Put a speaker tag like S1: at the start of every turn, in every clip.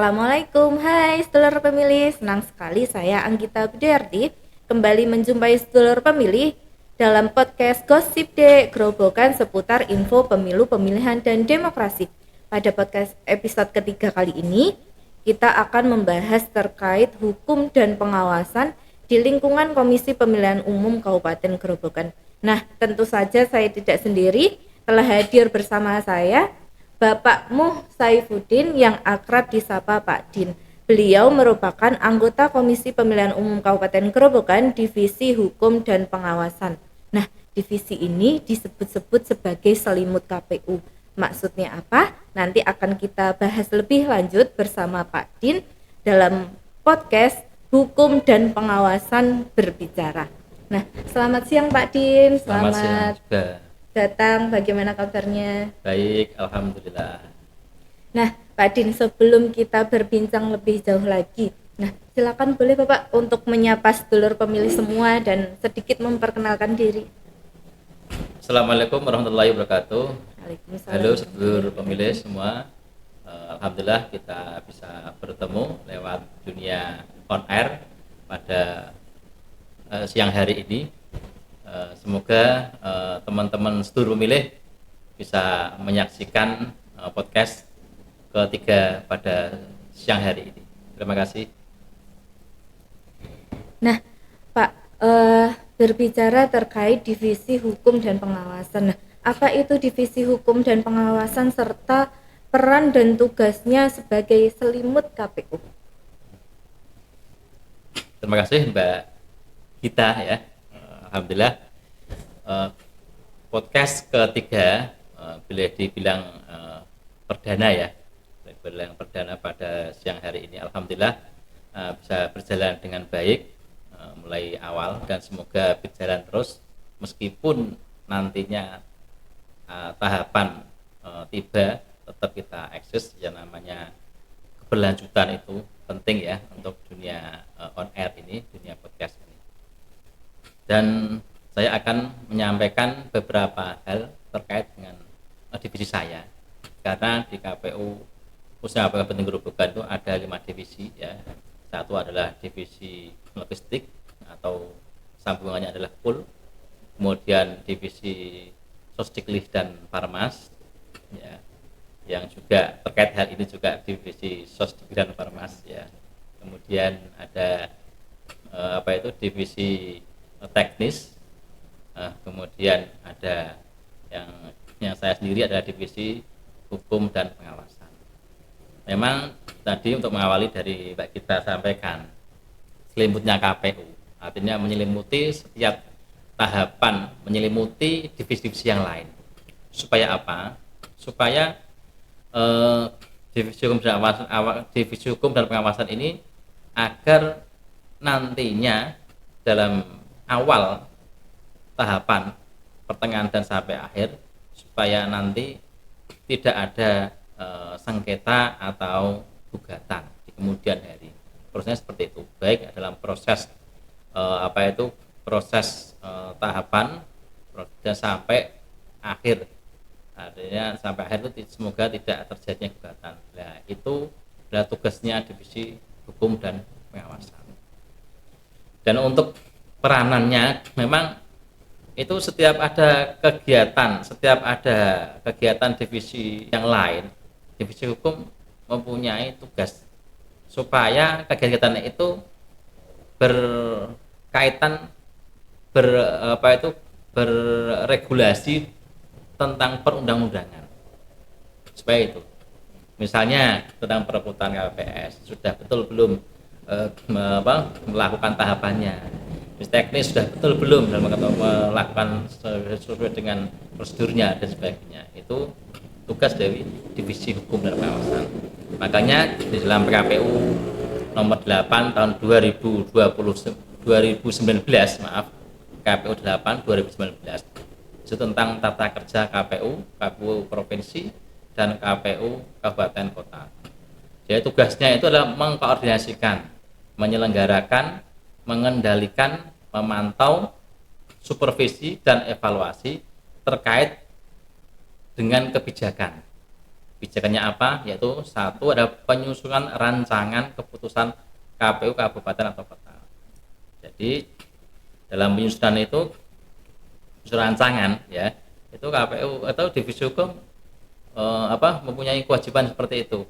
S1: Assalamualaikum, hai sedulur pemilih. Senang sekali saya Anggita Budiarti kembali menjumpai sedulur pemilih dalam podcast Gosip D, gerobokan seputar info pemilu, pemilihan, dan demokrasi. Pada podcast episode ketiga kali ini, kita akan membahas terkait hukum dan pengawasan di lingkungan Komisi Pemilihan Umum Kabupaten Grobogan. Nah, tentu saja saya tidak sendiri, telah hadir bersama saya Bapak Muh Saifuddin yang akrab disapa Pak Din. Beliau merupakan anggota Komisi Pemilihan Umum Kabupaten Grobogan Divisi Hukum dan Pengawasan. Nah, divisi ini disebut-sebut sebagai selimut KPU. Maksudnya apa? Nanti akan kita bahas lebih lanjut bersama Pak Din dalam podcast Hukum dan Pengawasan Berbicara. Nah, selamat siang Pak Din.
S2: Selamat siang juga.
S1: Datang, bagaimana kabarnya?
S2: Baik, alhamdulillah.
S1: Nah, Pak Din, sebelum kita berbincang lebih jauh lagi, nah silakan boleh Bapak untuk menyapa sedulur pemilih semua dan sedikit memperkenalkan diri.
S2: Assalamualaikum warahmatullahi wabarakatuh.
S1: Waalaikumsalam.
S2: Halo sedulur pemilih semua. Alhamdulillah kita bisa bertemu lewat dunia on air pada siang hari ini. Semoga teman-teman sedulur pemilih bisa menyaksikan podcast ketiga pada siang hari ini. Terima kasih.
S1: Nah, Pak, berbicara terkait divisi hukum dan pengawasan. Nah, apa itu divisi hukum dan pengawasan serta peran dan tugasnya sebagai selimut KPU?
S2: Terima kasih Mbak Gita ya. Alhamdulillah podcast ketiga boleh dibilang perdana ya, dibilang perdana pada siang hari ini. Alhamdulillah bisa berjalan dengan baik mulai awal dan semoga berjalan terus meskipun nantinya tahapan tiba, tetap kita eksis. Yang namanya keberlanjutan itu penting ya untuk dunia on air ini, dunia podcast ini. Dan saya akan menyampaikan beberapa hal terkait dengan divisi saya, karena di KPU khususnya Kabupaten Grobogan itu ada 5 divisi ya. Satu adalah divisi logistik atau sambungannya adalah pool, kemudian divisi sosdiklis dan parmas ya, yang juga terkait hal ini juga divisi sosdiklis dan parmas ya. Kemudian ada divisi teknis, kemudian ada yang saya sendiri adalah divisi hukum dan pengawasan. Memang tadi untuk mengawali dari Mbak kita sampaikan selimutnya KPU, artinya menyelimuti setiap tahapan, menyelimuti divisi-divisi yang lain. Supaya apa? Supaya divisi hukum dan pengawasan ini agar nantinya dalam awal tahapan, pertengahan dan sampai akhir, supaya nanti tidak ada sengketa atau gugatan di kemudian hari. Prosesnya seperti itu, baik dalam proses proses tahapan dan sampai akhir. Artinya sampai akhir itu semoga tidak terjadinya gugatan. Nah, itu adalah tugasnya divisi hukum dan pengawasan. Dan untuk peranannya memang itu setiap ada kegiatan divisi yang lain, divisi hukum mempunyai tugas supaya kegiatan itu berkaitan berregulasi tentang perundang-undangan. Supaya itu misalnya tentang perebutan KPS sudah betul belum melakukan tahapannya, teknis sudah betul belum dalam melakukan sesuai dengan prosedurnya dan sebagainya. Itu tugas dari divisi hukum dan pengawasan. Makanya di dalam PKPU nomor 8 tahun 2019 KPU 8 2019 itu tentang tata kerja KPU provinsi dan KPU kabupaten kota. Jadi tugasnya itu adalah mengkoordinasikan, menyelenggarakan, mengendalikan, memantau, supervisi dan evaluasi terkait dengan kebijakan Kebijakannya apa? Yaitu satu ada penyusunan rancangan keputusan KPU kabupaten atau kota. Jadi dalam penyusunan itu rancangan ya, itu KPU atau divisi hukum mempunyai kewajiban seperti itu.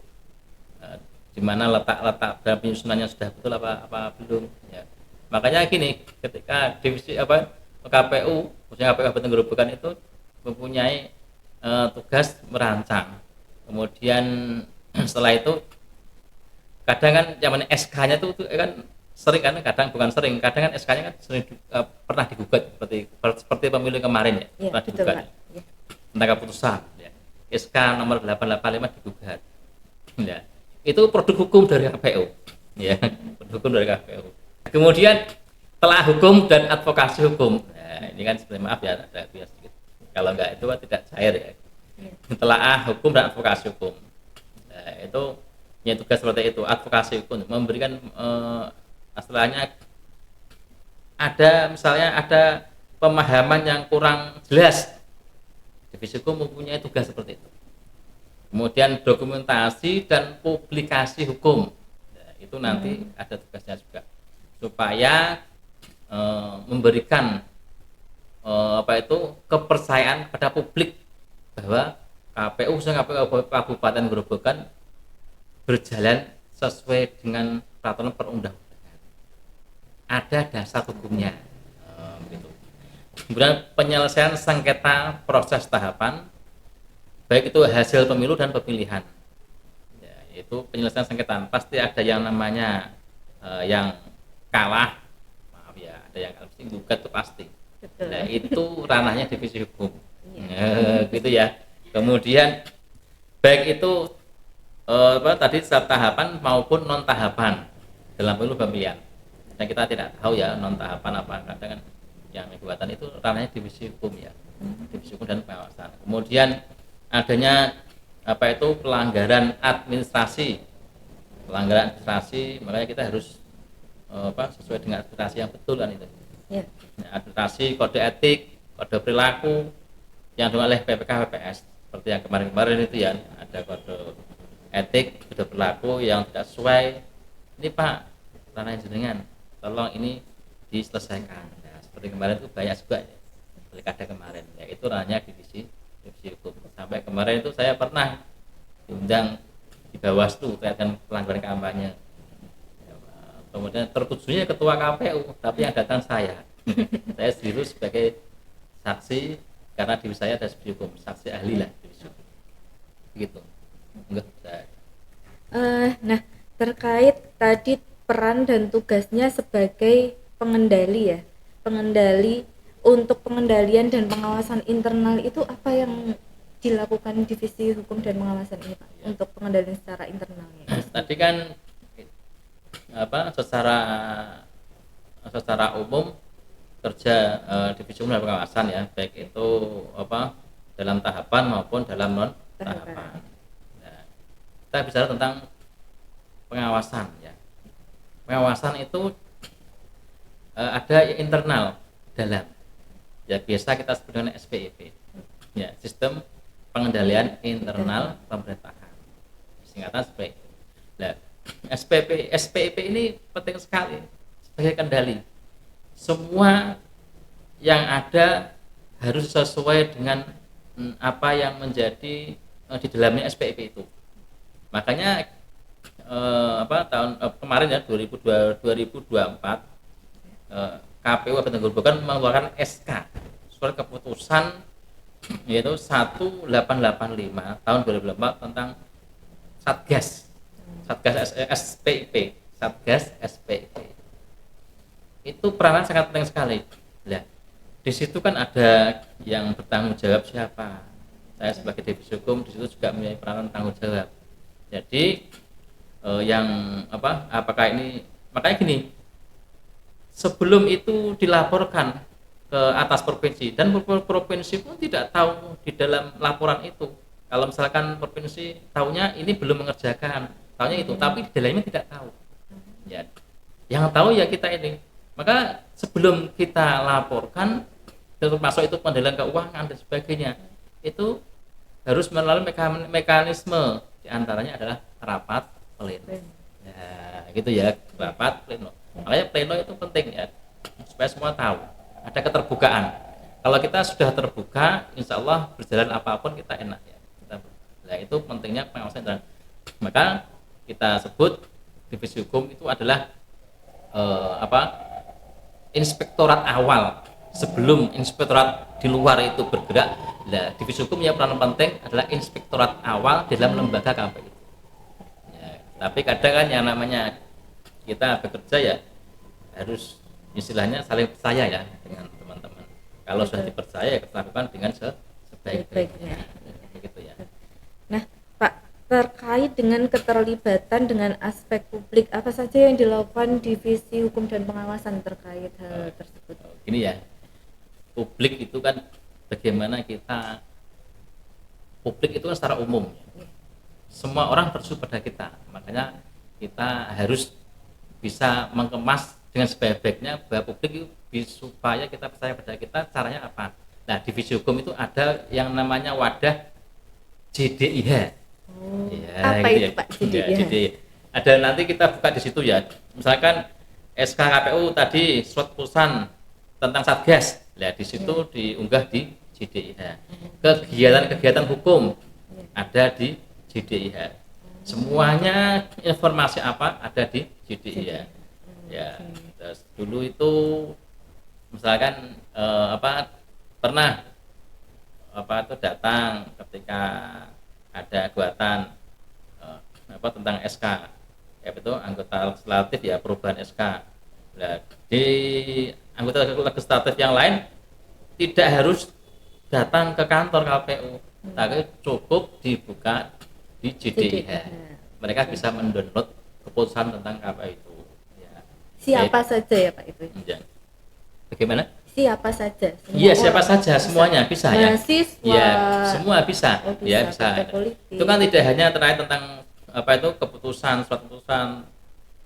S2: Di mana letak dalam penyusunannya sudah betul apa belum ya. Makanya gini, ketika divisi KPU khususnya KPU Kabupaten Gerobokan itu mempunyai tugas merancang, kemudian setelah itu kadang kan zaman SK-nya tuh kan sering kan, kadang kan SK-nya kan sering pernah digugat seperti pemilu kemarin ya, pernah
S1: betul,
S2: digugat
S1: ya.
S2: tentang keputusan ya. SK nomor 885 digugat ya. Itu produk hukum dari KPU ya, produk hukum dari KPU. Kemudian telah hukum dan advokasi hukum. Nah, ini kan sebenarnya maaf ya, ada sedikit. Kalau enggak itu tidak cair ya. Telah hukum dan advokasi hukum. Nah, itu punya tugas seperti itu, advokasi hukum, memberikan istilahnya misalnya ada pemahaman yang kurang jelas. Divisi hukum mempunyai tugas seperti itu. Kemudian dokumentasi dan publikasi hukum. Nah, itu nanti ada tugasnya juga supaya memberikan kepercayaan pada publik bahwa KPU Kabupaten Gerobokan berjalan sesuai dengan peraturan perundang-undangan. Ada dasar hukumnya. Gitu. Kemudian penyelesaian sengketa proses tahapan, baik itu hasil pemilu dan pemilihan. Ya, itu penyelesaian sengketa. Pasti ada yang namanya yang kalah, maaf ya, ada yang mesti gugat itu pasti.
S1: Betul.
S2: Nah, itu ranahnya divisi hukum. Gitu ya. Kemudian baik itu tadi setiap tahapan maupun non tahapan dalam pemilu pemilihan. Dan kita tidak tahu ya non tahapan apa, kadang kan yang gugatan itu ranahnya divisi hukum ya, divisi hukum dan pengawasan. Kemudian adanya pelanggaran administrasi, makanya kita harus sesuai dengan administrasi yang betul kan itu.
S1: Ya.
S2: Administrasi, kode etik, kode perilaku yang dilakukan oleh PPK PPS seperti yang kemarin itu ya, ada kode etik, kode perilaku yang tidak sesuai. Ini Pak, ranah jenengan, tolong ini diselesaikan. Nah, seperti kemarin itu banyak juga ya, pilkada kemarin. Ya itu ranahnya divisi hukum. Sampai kemarin itu saya pernah diundang di Bawaslu terkait dengan pelanggaran kampanye. Kemudian tertujunya ketua KPU, tapi yang datang saya. Saya sendiri sebagai saksi karena divisi saya ada divisi hukum, saksi ahli lah divisi hukum. Begitu. Enggak.
S1: Nah, terkait tadi peran dan tugasnya sebagai pengendali ya. Pengendali untuk pengendalian dan pengawasan internal itu apa yang dilakukan divisi hukum dan pengawasan ini Pak ya, untuk pengendalian secara internalnya?
S2: Tadi kan secara umum kerja divisi hukum dan pengawasan ya, baik itu dalam tahapan maupun dalam non tahapan. Nah, kita bicara tentang pengawasan ya. Pengawasan itu ada internal dalam. Ya biasa kita sebut dengan SPIP. Ya, sistem pengendalian internal pemerintahan. Singkatan SPIP. Nah, SPIP ini penting sekali sebagai kendali. Semua yang ada harus sesuai dengan apa yang menjadi di dalamnya SPIP itu. Makanya tahun kemarin ya 2024 KPU Kabupaten Gerobokan mengeluarkan SK surat keputusan yaitu 1885 tahun 2004 tentang Satgas SPIP. Itu peranan sangat penting sekali. Nah, di situ kan ada yang bertanggung jawab siapa. Saya sebagai divisi hukum di situ juga mempunyai peranan tanggung jawab. Jadi apakah ini, makanya gini, sebelum itu dilaporkan ke atas provinsi dan provinsi pun tidak tahu di dalam laporan itu. Kalau misalkan provinsi tahunya ini belum mengerjakan, tahunya itu, tapi di dalamnya tidak tahu. Ya, yang tahu ya kita ini. Maka sebelum kita laporkan, termasuk itu pengendalian keuangan dan sebagainya, itu harus melalui mekanisme, diantaranya adalah rapat pleno. Nah, gitu ya, rapat pleno. Makanya pleno itu penting ya, supaya semua tahu ada keterbukaan. Kalau kita sudah terbuka, insya Allah berjalan apapun kita enak ya. Nah, itu pentingnya pengawasan internal. Maka kita sebut divisi hukum itu adalah inspektorat awal sebelum inspektorat di luar itu bergerak. Nah, divisi hukum yang peran penting adalah inspektorat awal dalam lembaga KPU. Ya, tapi kadang kan yang namanya kita bekerja ya harus istilahnya saling percaya ya dengan teman-teman. Kalau sudah dipercaya ya kita lakukan dengan sebaik-baiknya. Begitu ya.
S1: Nah, Pak, terkait dengan keterlibatan dengan aspek publik, apa saja yang dilakukan divisi hukum dan pengawasan terkait hal tersebut?
S2: Gini ya, publik itu kan bagaimana kita, publik itu kan secara umum semua orang tersu pada kita, makanya kita harus bisa mengemas dengan sebaik-baiknya bahwa publik itu supaya kita percaya pada kita. Caranya apa? Nah, divisi hukum itu ada yang namanya wadah JDIH. Ya,
S1: Apa
S2: gitu
S1: itu
S2: ya.
S1: Pak
S2: Ya,
S1: JDIH?
S2: jadi ada, nanti kita buka di situ ya. Misalkan SK KPU tadi surat keputusan tentang Satgas, nah di situ diunggah di JDIH. Kegiatan-kegiatan hukum ada di JDIH. Semuanya informasi apa ada di JDIH. Ya, terus dulu itu misalkan pernah itu datang ketika ada gugatan tentang SK, yaitu anggota legislatif ya, perubahan SK. Nah, di anggota legislatif yang lain tidak harus datang ke kantor KPU, tapi cukup dibuka di JDIH. Mereka bisa mendownload keputusan tentang KPU itu. Ya.
S1: Siapa saja ya Pak itu?
S2: Ya. Bagaimana?
S1: Siapa saja?
S2: Iya, siapa saja, semuanya bisa ya.
S1: Mahasiswa.
S2: Ya, semua bisa.
S1: Oh, bisa.
S2: Ya, bisa.
S1: Politik.
S2: Itu kan tidak hanya terkait tentang keputusan, surat keputusan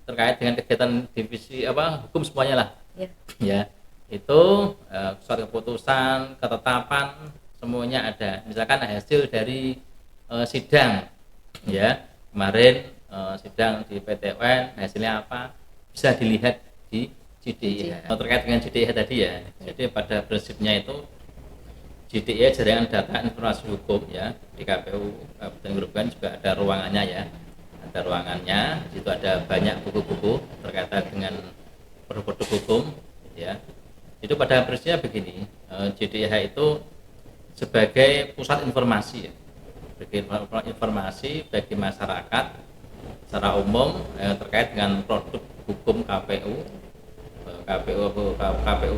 S2: terkait dengan kegiatan divisi hukum semuanya lah.
S1: Ya.
S2: Ya. Itu surat keputusan, ketetapan semuanya ada. Misalkan hasil dari sidang ya. Kemarin sidang di PT UN hasilnya apa? Bisa dilihat di JDIH. Terkait dengan JDIH tadi ya, jadi pada prinsipnya itu JDIH, jaringan data informasi hukum ya, di KPU Kabupaten Grobogan juga ada ruangannya ya, ada ruangannya. Di situ ada banyak buku-buku terkait dengan produk-produk hukum ya. Itu pada prinsipnya begini, JDIH itu sebagai pusat informasi ya, bagi informasi bagi masyarakat secara umum terkait dengan produk hukum KPU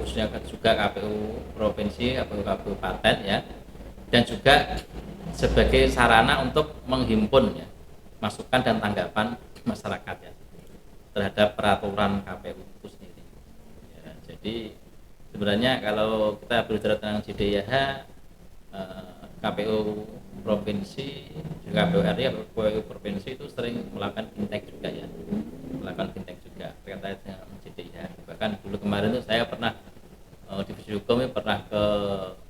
S2: khususnya juga KPU provinsi, KPU kabupaten ya, dan juga sebagai sarana untuk menghimpun ya masukan dan tanggapan masyarakat ya terhadap peraturan KPU itu sendiri. Ya, jadi sebenarnya kalau kita berbicara tentang JDIH, KPU provinsi, juga KPU RI, KPU provinsi itu sering melakukan fintech juga ya, melakukan fintech juga terkait dengan JDIH. Bahkan dulu kemarin itu saya pernah divisi hukum pernah ke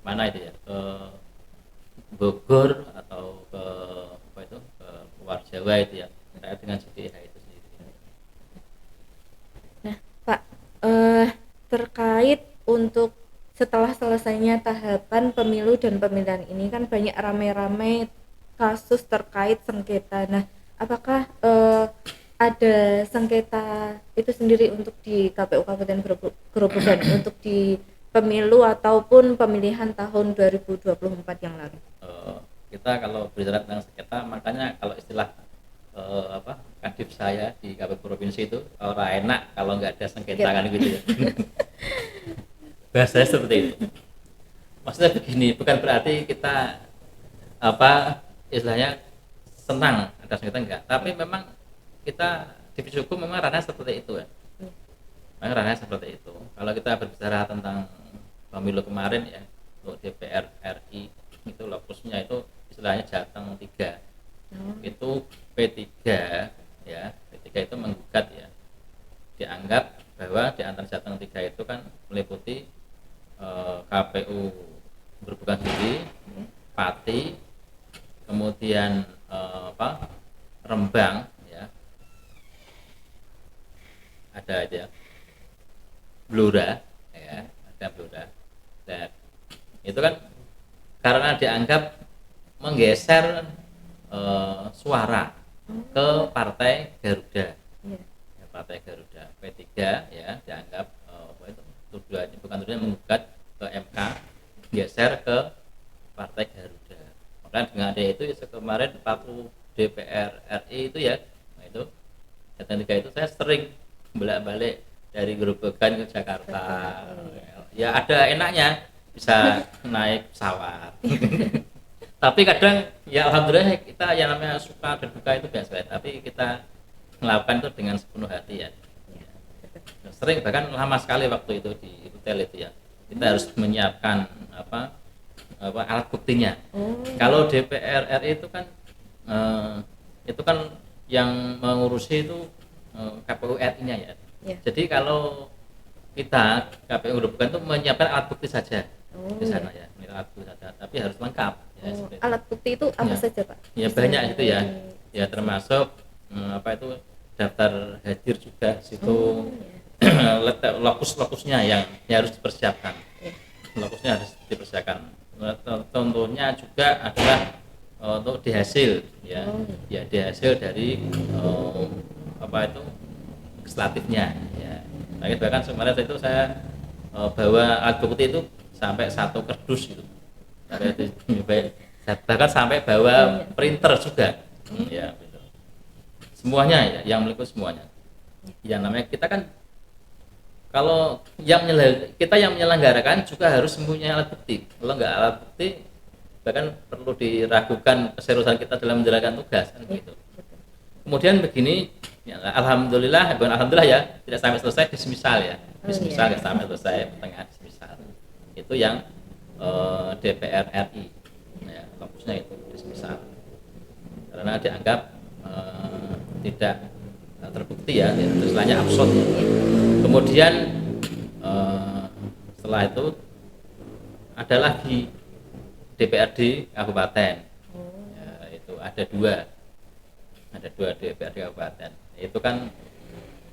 S2: mana itu ya, ke Bogor atau ke ke luar Jawa itu ya, terkait dengan JDIH itu sendiri.
S1: Nah, Pak, terkait untuk setelah selesainya tahapan pemilu dan pemilihan ini kan banyak rame-rame kasus terkait sengketa. Nah, apakah ada sengketa itu sendiri untuk di KPU Kabupaten Grobogan untuk di pemilu ataupun pemilihan tahun 2024 yang lalu?
S2: Kita kalau berbicara tentang sengketa, makanya kalau istilah kadif saya di KPU provinsi itu orang enak kalau nggak ada sengketa kan gitu ya. Bahasanya seperti itu. Maksudnya begini, bukan berarti kita istilahnya senang ada sengketa, enggak, tapi memang kita divisi hukum memang ranahnya seperti itu ya. Memang ranahnya seperti itu. Kalau kita berbicara tentang pemilu kemarin ya, untuk DPR RI itu lokusnya itu istilahnya Jateng 3. Itu P3 ya, P3 itu menggugat ya. Dianggap bahwa di antara Jateng 3 itu kan meliputi KPU Grobogan sendiri, Pati, kemudian Rembang ya, ada aja Blora ya, ada Blora. Dan itu kan karena dianggap menggeser suara ke Partai Garuda.
S1: Iya.
S2: Ya, Partai Garuda P3 ya, dianggap itu tuduhannya, bukan tuduhannya, menggugat ke MK, geser ke Partai Garuda. Makanya dengan ada itu ya, kemarin waktu DPR RI itu ya, nah itu data tiga itu saya sering bolak-balik dari Grobogan ke Jakarta. Ya ada enaknya bisa naik pesawat. Tapi kadang ya alhamdulillah kita yang namanya suka dan duka itu biasa, tapi kita melakukan itu dengan sepenuh hati ya. Sering, bahkan lama sekali waktu itu di hotel itu ya, kita harus menyiapkan alat buktinya. Kalau DPR RI itu kan yang mengurusi itu KPU RI-nya ya. Jadi kalau kita KPU bukan itu menyiapkan alat bukti saja di sana ya, alat bukti saja, tapi harus lengkap. Ya,
S1: alat bukti itu apa saja Pak?
S2: Ya banyak itu ya, ya termasuk daftar hadir juga situ, lokus-lokusnya yang harus dipersiapkan. Lokusnya harus dipersiapkan. Contohnya juga adalah untuk dihasil ya, ya dihasil dari legislatifnya ya. Bahkan kemarin itu saya bawa alat bukti itu sampai 1 kardus gitu. Bahkan sampai bawa printer juga. Ya, gitu. Semuanya ya, yang meliputi semuanya. Yang namanya kita kan kalau kita yang menyelenggarakan juga harus mempunyai alat bukti. Kalau nggak alat bukti, bahkan perlu diragukan keseriusan kita dalam menjalankan tugas kan gitu. Kemudian begini, ya, alhamdulillah ya, tidak sampai selesai dismisal ya. Dismisal nggak sampai selesai, pertengahan dismisal. Itu yang DPR RI. Ya, fokusnya itu dismisal. Karena dianggap tidak terbukti ya, istilahnya absurd. Kemudian setelah itu ada lagi DPRD kabupaten. Ya, itu ada dua DPRD kabupaten. Itu kan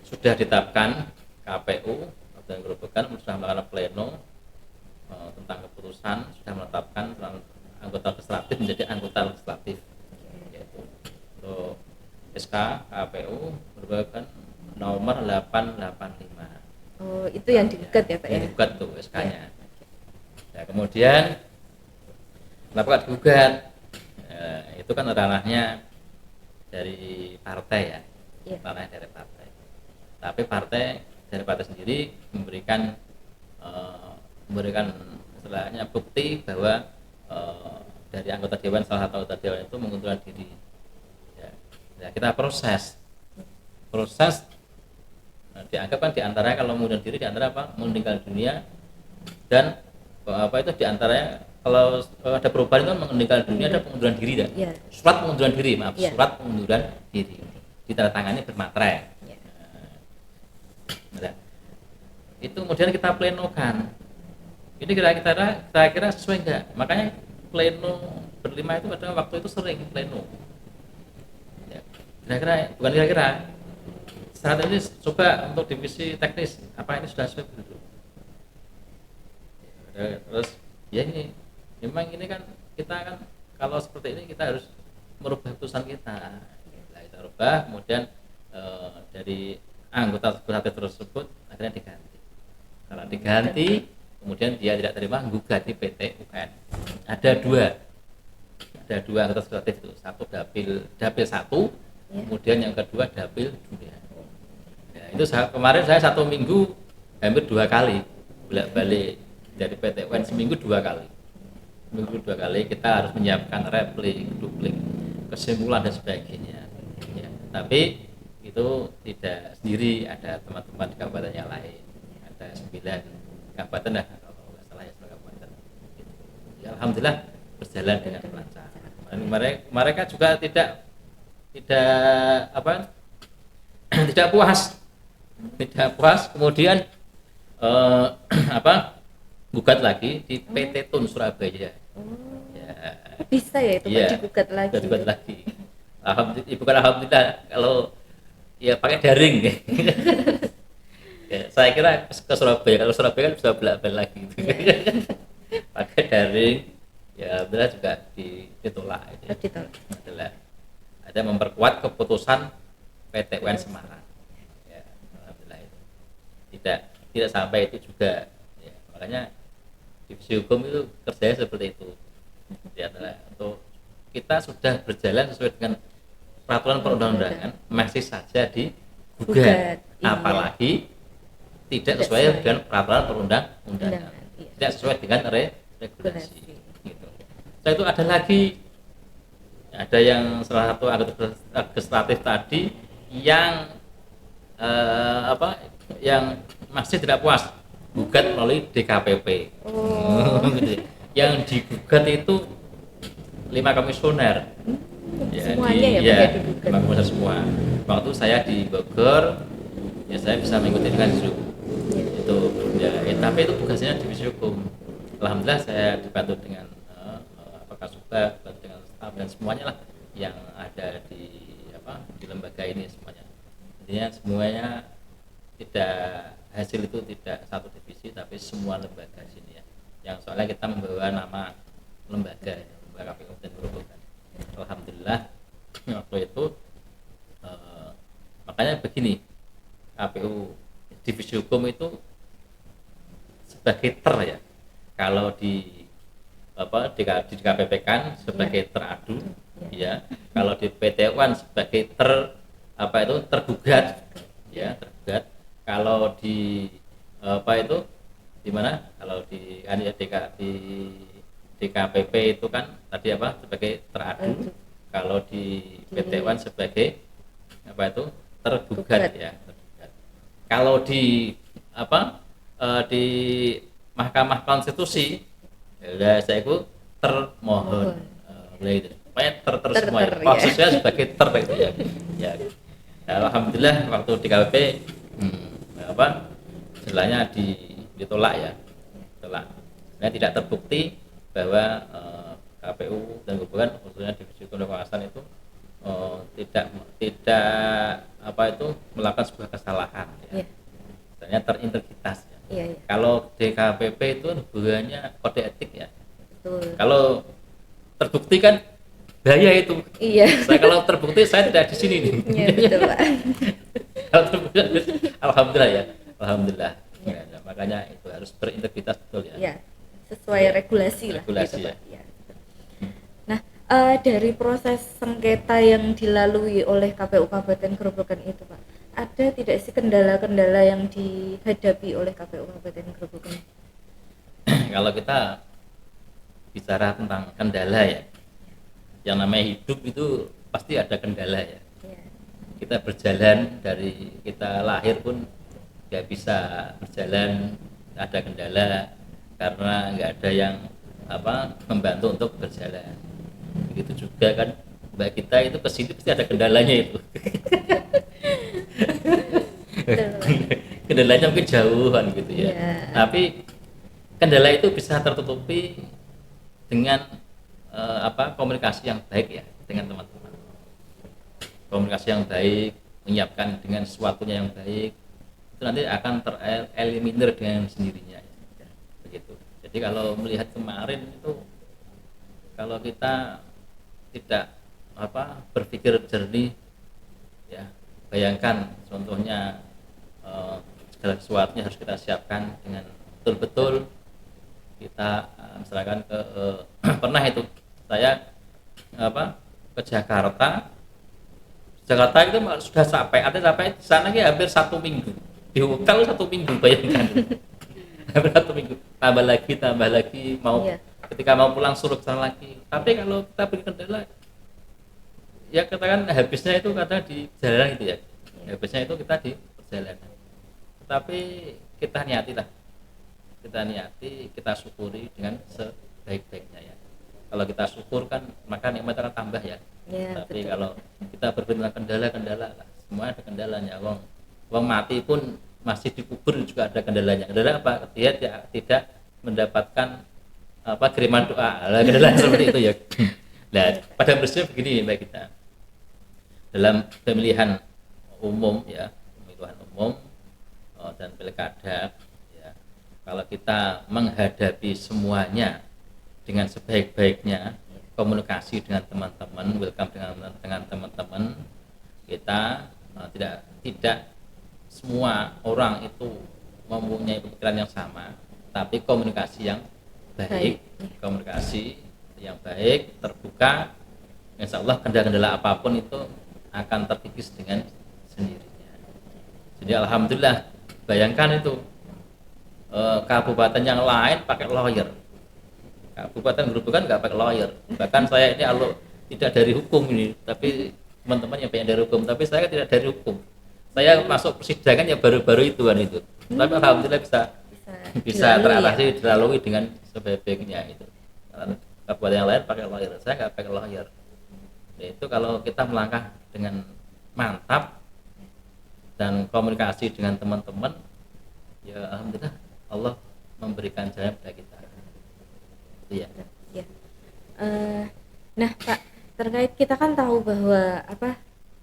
S2: sudah ditetapkan KPU dan Grobogan sudah melakukan pleno tentang keputusan, sudah menetapkan anggota legislatif menjadi anggota legislatif, yaitu untuk SK KPU Grobogan nomor 885.
S1: Itu yang digugat ya Pak ya?
S2: Digugat tuh SK-nya. Ya, kemudian kenapa digugat? Itu kan ranahnya dari partai ya, ranahnya dari partai. Tapi partai sendiri memberikan istilahnya bukti bahwa dari anggota dewan, salah satu anggota dewan itu mengundurkan diri. Ya, kita proses dianggap kan diantaranya kalau mengundurkan diri diantara meninggal dunia dan itu diantaranya kalau ada perubahan itu meninggal dunia ada pengunduran diri dan surat pengunduran diri surat pengunduran diri ditandatangani bermaterai. Nah, itu kemudian kita plenokan. Ini kira-kira sesuai enggak? Makanya pleno berlima itu pada waktu itu sering pleno. Ya, bukan kira-kira. Saat ini coba untuk divisi teknis, apa ini sudah sesuai belum? Terus ya ini, memang ini kan kita kan kalau seperti ini kita harus merubah keputusan kita. Nah, kita rubah, kemudian dari anggota tersebut akhirnya diganti. Karena diganti, kemudian dia tidak terima gugat di PT UN. Ada dua anggota legislatif itu, satu dapil 1, kemudian yang kedua dapil 2. Ya, itu kemarin saya 1 minggu hampir 2 kali bolak-balik dari PT UN, seminggu 2 kali. Seminggu 2 kali kita harus menyiapkan replik, duplik, kesimpulan dan sebagainya. Ya, tapi itu tidak sendiri, ada teman-teman di kabupaten yang lain, ada 9 kabupaten dah kalau nggak salah ya, 9 kabupaten. Ya, alhamdulillah berjalan dengan lancar. Mereka juga tidak puas, kemudian gugat lagi di PT Tun Surabaya. Ya,
S1: Bisa ya itu Pak
S2: Iya,
S1: digugat lagi.
S2: bisa digugat lagi. Alhamdulillah, bukan alhamdulillah kalau ya pakai daring. Ya, saya kira ke Surabaya, kalau Surabaya kan bisa bolak-balik lagi.
S1: Iya.
S2: Pakai daring, ya alhamdulillah juga ditolak.
S1: Oh, ditolak.
S2: Adalah ada memperkuat keputusan PT UN Semarang. Ya, alhamdulillah itu. Tidak sampai itu juga. Ya, makanya divisi hukum itu kerjanya seperti itu. Ya, adalah untuk kita sudah berjalan sesuai dengan peraturan perundang-undangan, masih saja digugat,
S1: Iya.
S2: apalagi tidak sesuai dengan peraturan perundang-undangan,
S1: Iya.
S2: tidak sesuai dengan regulasi.
S1: Regulasi.
S2: Gitu. Setelah itu ada lagi, ada yang salah satu anggota legislatif tadi yang yang masih tidak puas gugat melalui DKPP.
S1: Oh.
S2: Gitu ya. Yang digugat itu 5 komisioner.
S1: Semuanya ya,
S2: ya,
S1: pakai digugat.
S2: 5 komisioner semua. Waktu saya di Bogor, ya saya bisa mengikuti dengan Zoom. Itu ya, tapi itu tugasnya divisi hukum. Alhamdulillah saya dibantu dengan Kasubag, dengan staf dan semuanya lah yang ada di lembaga ini semuanya. Intinya semuanya hasil itu tidak satu divisi tapi semua lembaga sini ya. Yang soalnya kita membawa nama lembaga KPU dan Grobogan. Alhamdulillah waktu itu makanya begini, KPU divisi hukum itu sebagai ya. Kalau di KPP kan sebagai teradu ya. Kalau di PT UN sebagai tergugat ya, tergugat. Kalau di di mana? Kalau di DKPP itu kan tadi sebagai teradu. Kalau di PT UN sebagai tergugat ya, tergugat. Kalau di di Mahkamah Konstitusi ya saya itu termohon. Itu supaya semua ya. Prosesnya sebagai gitu ya. Ya. Alhamdulillah waktu di KPP istilahnya ditolak ya. Ditolak. Nah, tidak terbukti bahwa KPU dan Grobogan khususnya divisi hukum dan pengawasan itu tidak melakukan sebuah kesalahan ya. Istilahnya terintegritas ya.
S1: Iya.
S2: Kalau DKPP itu hubungannya kode etik ya.
S1: Betul.
S2: Kalau terbukti kan bahaya itu.
S1: Iya.
S2: Kalau terbukti saya tidak di sini nih.
S1: Iya betul Pak.
S2: Kalau terbukti, alhamdulillah ya, alhamdulillah. Ya, makanya itu harus berintegritas betul ya.
S1: Iya. Sesuai regulasi lah.
S2: Regulasi
S1: gitu,
S2: ya.
S1: Pak. Ya. Nah, dari proses sengketa yang dilalui oleh KPU Kabupaten Grobogan itu Pak, ada tidak sih kendala-kendala yang dihadapi oleh KPU Kabupaten Grobogan?
S2: Kalau kita bicara tentang kendala ya, yang namanya hidup itu pasti ada kendala ya. Kita berjalan dari kita lahir pun nggak bisa berjalan, ada kendala karena nggak ada yang membantu untuk berjalan. Begitu juga kan mbak kita itu kesini pasti ada kendalanya itu. Kendalanya mungkin jauhan gitu ya. Tapi kendala itu bisa tertutupi dengan komunikasi yang baik ya dengan teman-teman. Komunikasi yang baik, menyiapkan dengan sesuatunya yang baik, itu nanti akan tereliminir dengan sendirinya. Begitu. Jadi kalau melihat kemarin itu, kalau kita tidak berpikir jernih, ya bayangkan contohnya segala sesuatunya harus kita siapkan dengan betul-betul. Kita misalkan pernah itu saya ke Jakarta itu sudah sampai di sana hampir 1 minggu di hotel, 1 minggu bayangkan. Hampir 1 minggu tambah lagi mau ketika mau pulang suruh sana lagi. Tapi kalau kita beri kendala ya katakan habisnya itu kata di jalanan itu ya, habisnya itu kita di perjalanan. Tapi kita niati, kita syukuri dengan sebaik-baiknya ya. Kalau kita syukur kan maka nikmat akan tambah ya. Tapi betul. Kalau kita berbicara kendala lah, semua ada kendalanya. Wong mati pun masih dikubur juga ada kendalanya. Kendala apa? Dia tidak mendapatkan kiriman doa adalah seperti itu ya. Nah, pada prinsipnya begini Mbak kita, dalam pemilihan umum ya, pemilihan umum dan pilkada ya, kalau kita menghadapi semuanya dengan sebaik-baiknya, komunikasi dengan teman-teman, welcome dengan teman-teman, kita tidak semua orang itu mempunyai pemikiran yang sama, tapi komunikasi yang baik, komunikasi yang baik, terbuka, insya Allah kendala-kendala apapun itu akan terkikis dengan sendirinya. Jadi alhamdulillah, bayangkan itu kabupaten yang lain pakai lawyer, kabupaten Grobogan nggak pakai lawyer. Bahkan saya ini tidak dari hukum ini, tapi teman-teman yang banyak dari hukum, tapi saya tidak dari hukum. Saya masuk persidangan yang baru-baru itu kan itu. Tapi alhamdulillah bisa teratasi, dilalui dengan sebaik-baiknya itu. Kabupaten yang lain pakai lawyer, saya nggak pakai lawyer. Nah, itu kalau kita melangkah dengan mantap dan komunikasi dengan teman-teman, ya alhamdulillah Allah memberikan jalan pada kita. Iya.
S1: Ya. Nah Pak, terkait kita kan tahu bahwa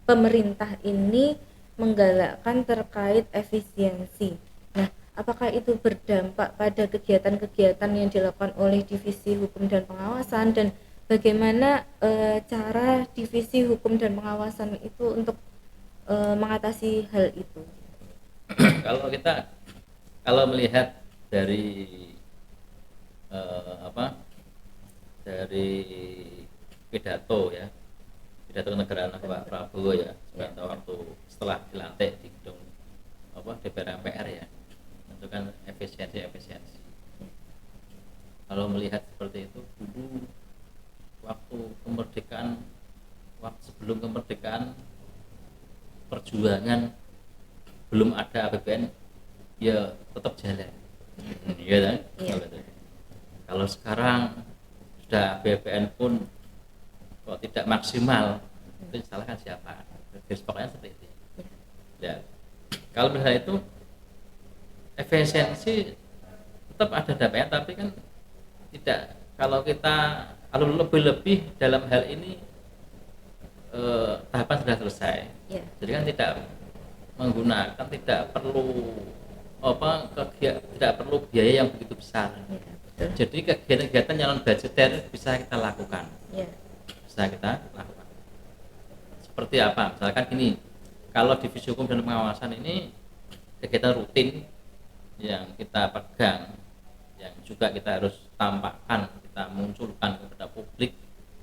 S1: pemerintah ini menggalakkan terkait efisiensi. Nah, apakah itu berdampak pada kegiatan-kegiatan yang dilakukan oleh Divisi Hukum dan Pengawasan, dan bagaimana cara Divisi Hukum dan Pengawasan itu untuk mengatasi hal itu?
S2: Kalau melihat dari dari pidato kenegaraan Pak Prabowo ya, waktu setelah dilantik di gedung DPR MPR ya, itu kan efisiensi. Kalau melihat seperti itu, dulu waktu sebelum kemerdekaan, perjuangan belum ada APBN ya tetap jalan, iya kan? Kalau sekarang sudah APBN pun kok tidak maksimal, itu disalahkan siapa? Pokoknya seperti itu. Ya, kalau misalnya itu efisiensi tetap ada dampaknya, tapi kan tidak, kalau lebih dalam hal ini tahapan sudah selesai. Jadi kan tidak menggunakan, tidak perlu biaya yang begitu besar. Jadi kegiatan-kegiatan yang non budgeter bisa kita lakukan. Seperti apa? Misalkan gini, kalau Divisi Hukum dan Pengawasan ini kegiatan rutin yang kita pegang, yang juga kita harus tampakkan, kita munculkan kepada publik,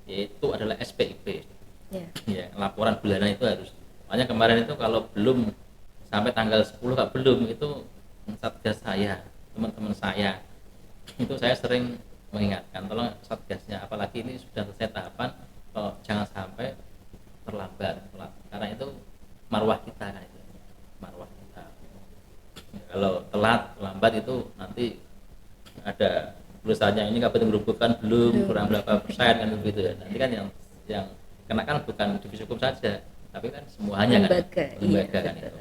S2: yaitu adalah SPIP. Ya, laporan bulanan itu harus. Makanya kemarin itu kalau belum sampai tanggal 10 belum, itu satgas saya, teman-teman saya, itu saya sering mengingatkan, tolong satgasnya, apalagi ini sudah selesai tahapan, jangan sampai terlambat, karena itu marwah kita kan, itu marwah kita. Kalau lambat itu nanti ada perusahaannya ini Kabupaten Grobogan belum kurang berapa persen kan begitu ya. Nanti kan yang kena kan bukan Divisi Hukum saja, tapi kan semuanya lembaga kan itu.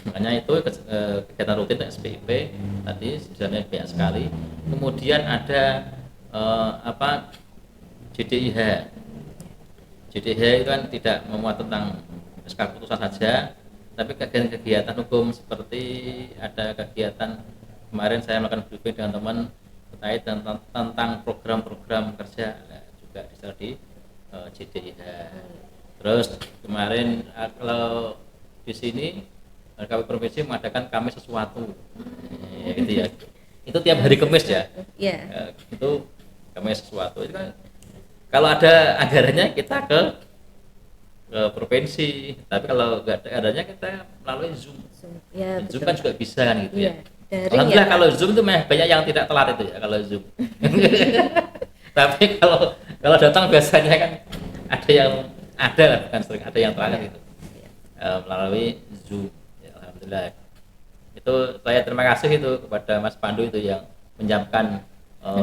S2: Makanya itu kegiatan rutin SPIP tadi sebenarnya banyak sekali. Kemudian ada JDIH itu kan tidak memuat tentang SK putusan saja, tapi kegiatan hukum seperti ada kegiatan kemarin saya melakukan briefing dengan teman terkait tentang program-program kerja, juga di JDIH. Terus kemarin kalau di sini KPU provinsi mengadakan Kamis sesuatu, gitu ya. Itu tiap hari Kamis ya. Itu Kamis sesuatu. Itu kan kalau ada anggarannya kita ke provinsi, tapi kalau nggak ada anggarannya kita melalui Zoom. Zoom kan juga bisa kan gitu ya. Alhamdulillah kalau Zoom itu banyak yang tidak telat itu ya kalau Zoom. Tapi kalau datang biasanya kan bukan sering, ada yang telat gitu. Melalui Zoom. Ya, alhamdulillah. Itu saya terima kasih itu kepada Mas Pandu itu yang menyiapkan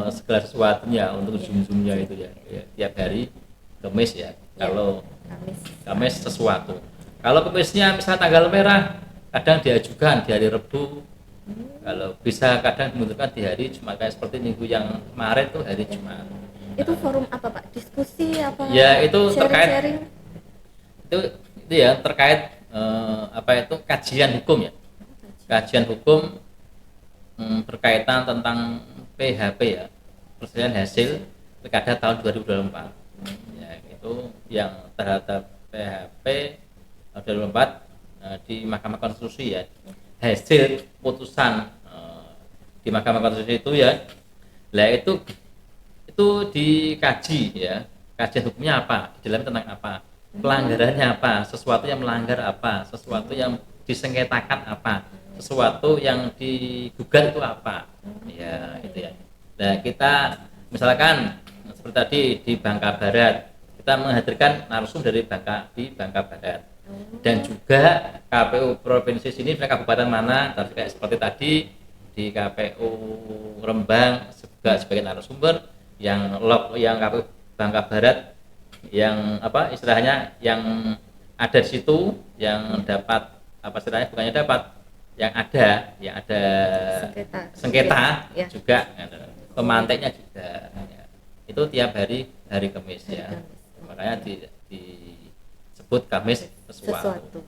S2: segala sesuatunya untuk Zoom-nya itu ya. Tiap hari Kamis ya. Kalau Kamis sesuatu. Kalau Kamisnya misalnya tanggal merah, kadang diajukan di hari Rabu, Kalau bisa kadang dimunculkan di hari Jumat, kayak seperti minggu yang kemarin tuh hari Jumat.
S1: Itu forum apa Pak? Diskusi apa?
S2: Ya itu terkait
S1: Sharing-sharing?
S2: itu ya terkait apa itu kajian hukum ya. Kajian hukum berkaitan tentang PHP ya, perselisihan hasil pilkada tahun 2024. Ya, itu yang terhadap PHP tahun 2024 di Mahkamah Konstitusi ya. Hasil putusan di Mahkamah Konstitusi itu ya, lah itu dikaji ya, kajian hukumnya apa, di dalamnya tentang apa, pelanggarannya apa, sesuatu yang melanggar apa, sesuatu yang disengketakan apa, sesuatu yang digugat itu apa, ya itu ya. Nah kita misalkan seperti tadi di Bangka Barat, kita menghadirkan narasumber dari Bangka Barat, dan juga KPU provinsi sini, kabupaten mana, kayak seperti tadi di KPU Rembang juga sebagai narasumber, yang KPU Bangka Barat yang apa istilahnya yang ada di situ, yang dapat apa istilahnya, bukannya dapat, yang ada sengketa
S1: ya.
S2: juga, pemantainya juga ya. Itu tiap hari Kamis ya, makanya disebut Kamis sesuatu.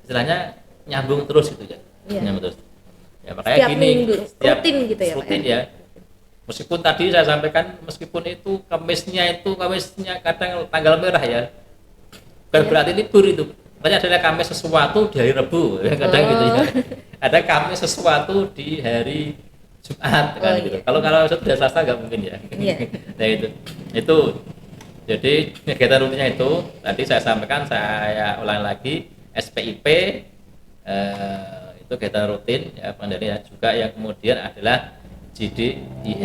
S2: Istilahnya nyambung terus itu ya, nyambung terus ya, makanya
S1: setiap
S2: gini
S1: minggu, rutin gitu ya
S2: rutin
S1: Pak
S2: ya. Meskipun tadi saya sampaikan, meskipun itu Kamisnya kadang tanggal merah ya, bukan berarti libur itu. Makanya ada Kamis sesuatu di hari Rebu, kadang gitu ya. Ada Kamis sesuatu di hari Jumat kan gitu.
S1: Iya.
S2: Kalau sudah Selasa nggak mungkin ya.
S1: Iya.
S2: Nah itu. Jadi kegiatan rutinnya itu tadi saya sampaikan, saya ulang lagi, SPIP itu kegiatan rutin ya, pengendalian juga. Yang kemudian adalah JDIH.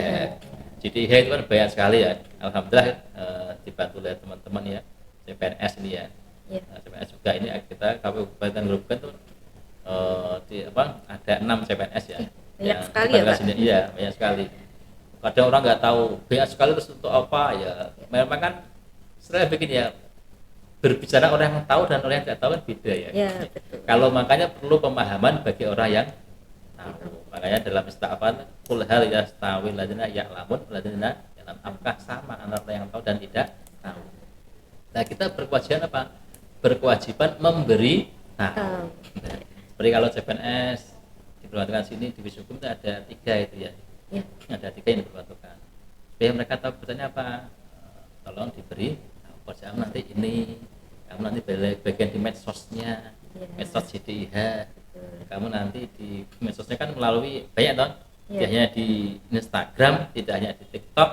S2: JDIH itu kan banyak sekali ya. Alhamdulillah dibantu oleh teman-teman ya, CPNS ini ya. CPNS juga ini kita Kabupaten Grobogan tuh ada 6 CPNS ya.
S1: Banyak sekali ya Pak.
S2: Iya, banyak sekali. Kadang orang nggak tahu banyak sekali terus untuk apa ya. Memang kan saya bikin ya, berbicara orang yang tahu dan orang yang tidak tahu kan beda ya.
S1: Ya, betul.
S2: Kalau makanya perlu pemahaman bagi orang yang tahu. Makanya dalam istilah kul hal yastawil ladzina ya'lamun ladzina ya'lam, apakah sama antara yang tahu dan tidak tahu. Nah, kita berkewajiban apa? Berkewajiban memberi tahu. Nah, seperti kalau CPNS diperbantukan sini di hukum itu ada 3 itu ya. Ada 3 yang diperbantukan. Supaya mereka tahu bertanya apa? Tolong diberi tahu, kerjaan nanti ini, kamu nanti bagian di medsosnya, medsos JDIH. Kamu nanti di medsosnya kan melalui banyak toh, tidak hanya di Instagram, tidak hanya di TikTok,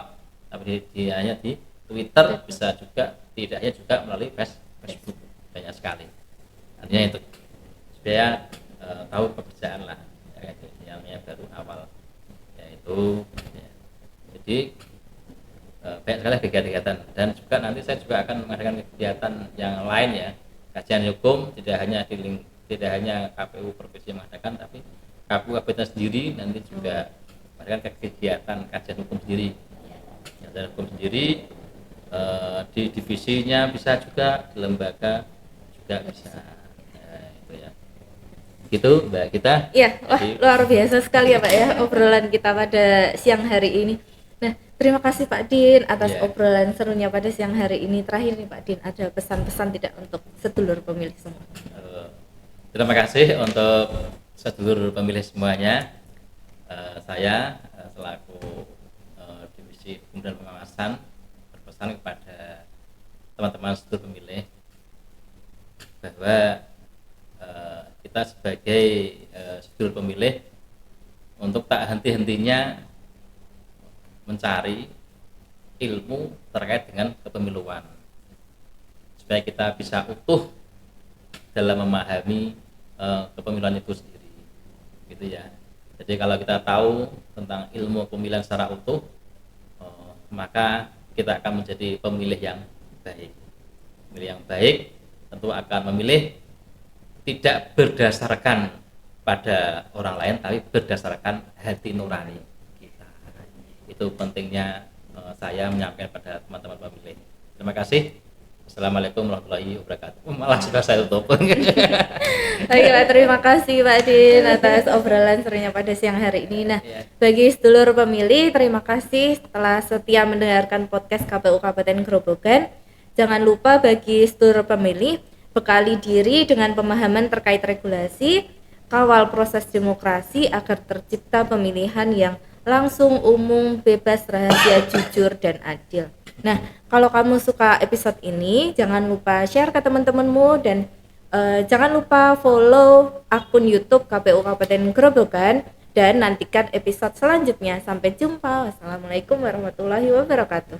S2: tapi hanya di Twitter, bisa juga, tidak hanya juga melalui Facebook, banyak sekali. Artinya itu supaya tahu pekerjaan lah, yang baru awal, yaitu ya. Jadi banyak sekali kegiatan, dan juga nanti saya juga akan mengadakan kegiatan yang lain ya, kajian hukum, tidak hanya KPU provinsi yang mengadakan, tapi KPU kabupaten sendiri nanti juga mengadakan kegiatan kajian hukum sendiri. Kajian hukum sendiri di divisinya bisa juga, di lembaga juga bisa. Nah, itu ya. Gitu Mbak kita.
S1: Iya, wah luar biasa sekali ya Pak ya obrolan kita pada siang hari ini. Nah, terima kasih Pak Din atas obrolan serunya pada siang hari ini. Terakhir nih Pak Din, ada pesan-pesan tidak untuk sedulur pemilih semua?
S2: Terima kasih untuk sedulur pemilih semuanya. Saya selaku Divisi Hukum dan Pengawasan berpesan kepada teman-teman sedulur pemilih bahwa kita sebagai sedulur pemilih untuk tak henti-hentinya mencari ilmu terkait dengan kepemiluan, supaya kita bisa utuh dalam memahami kepemiluan itu sendiri, gitu ya. Jadi kalau kita tahu tentang ilmu pemilihan secara utuh, maka kita akan menjadi pemilih yang baik. Pemilih yang baik tentu akan memilih tidak berdasarkan pada orang lain, tapi berdasarkan hati nurani kita. Itu pentingnya saya menyampaikan pada teman-teman pemilih. Terima kasih. Assalamualaikum warahmatullahi wabarakatuh. Malah sudah saya tutup.
S1: Baiklah, terima kasih Pak Din atas obrolan serunya pada siang hari ini. Nah, bagi sedulur pemilih, terima kasih telah setia mendengarkan podcast KPU Kabupaten Grobogan. Jangan lupa bagi sedulur pemilih, bekali diri dengan pemahaman terkait regulasi, kawal proses demokrasi agar tercipta pemilihan yang langsung, umum, bebas, rahasia, jujur, dan adil. Nah, kalau kamu suka episode ini, jangan lupa share ke teman-temanmu dan jangan lupa follow akun YouTube KPU Kabupaten Grobogan dan nantikan episode selanjutnya. Sampai jumpa. Wassalamualaikum warahmatullahi wabarakatuh.